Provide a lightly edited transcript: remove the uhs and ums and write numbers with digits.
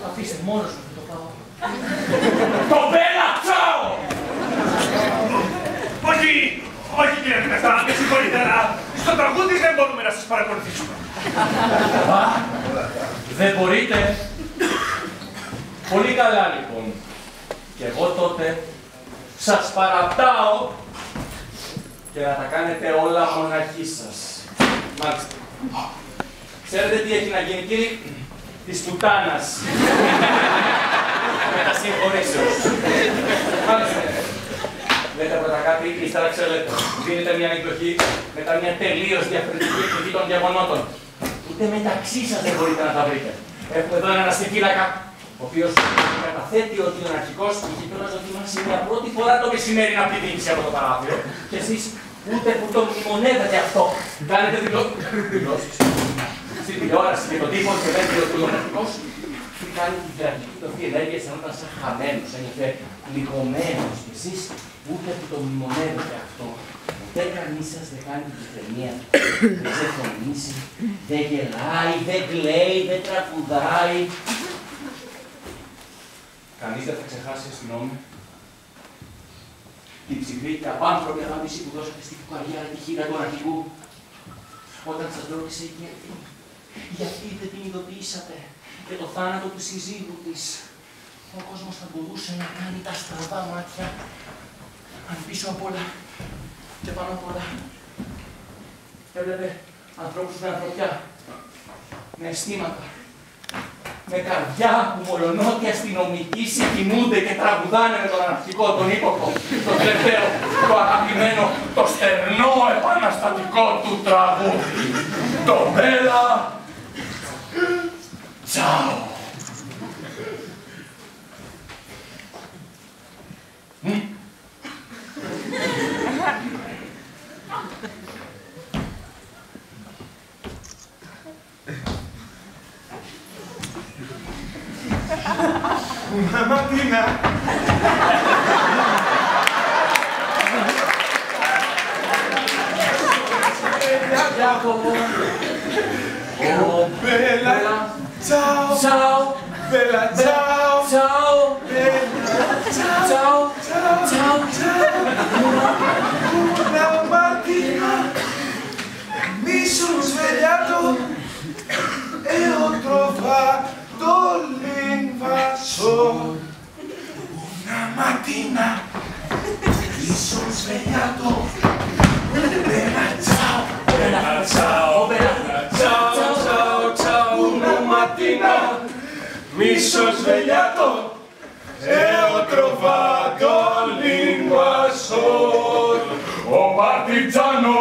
Αφήστε μόνος μου το πάω. Το Μπέλα, τσάω! Όχι, όχι κύριε Πινεστά, με συγχωρείτε, αλλά στο τραγούδι δεν μπορούμε να σας παρακολουθήσουμε. Δεν μπορείτε. Πολύ καλά λοιπόν. Και εγώ τότε σας παραπτάω και να τα κάνετε όλα μοναχοί σας. Μάλιστα. Ξέρετε τι έχει να γίνει, κύριοι, της πουτάνας. Με τα συγχωρήσεως. Μάλιστα. Λέτε πρώτα κάτι, ύστερα ξέρετε. Δίνετε μια εκδοχή, μετά μια τελείως διαφορετική εκδοχή των γεγονότων. Ούτε μεταξύ σας δεν μπορείτε να τα βρείτε. Έχουμε εδώ έναν αστιφύλακα, ο οποίος καταθέτει ότι ο αρχικός γείτονας δοκιμάσει μια πρώτη φορά το μεσημέρι να πηδήξει από το παράθυρο. Και εσείς ούτε που το μνημονεύετε αυτό. Κάνετε δηλώσεις στην τηλεόραση και τον τύπο και λέτε ότι ο αρχικός κάνει την τραγική τροφή ενέργειας ενώ ήταν σαν χαμένος, ένιωθε πληγωμένος. Και εσείς ούτε που το μνημονεύετε αυτό. Ποτέ κανείς σας δεν κάνει την πικρεμία, δεν ξεφωνήσει, δεν γελάει, δεν κλαίει, δεν τραγουδάει. Κανείς δεν θα ξεχάσει, αστυνόμη, την ψυχρή και απάνθρωπη αγάπηση που δώσατε στη φουκαριά τη χείρα του αρχικού, όταν σας ρώτησε γιατί δεν την ειδοποιήσατε για το θάνατο του συζύγου της. Ο κόσμος θα μπορούσε να κάνει τα στραβά μάτια, αν πίσω απ' όλα και πάνω απ' όλα έβλεπε ανθρώπους με ανθρωπιά, με αισθήματα, με καρδιά που μολονότι αστυνομικοί συγκινούνται και τραγουδάνε με τον αναρχικό, τον ύποπτο, το τελευταίο, το αγαπημένο, το στερνό επαναστατικό του τραγούδι. Το Μπέλα, τσάω. Una mattina oh bella ciao Ciao bella ciao ciao bella ciao ciao una mattina mi sono svegliato e ho trovato l'invasore. Una mattina mi sono svegliato. Bella ciao, Μπέλα, τσάω, ciao, ciao, ciao. una mattina mi sono svegliato e ho trovato l'invasore. Ο Παρτιζάνο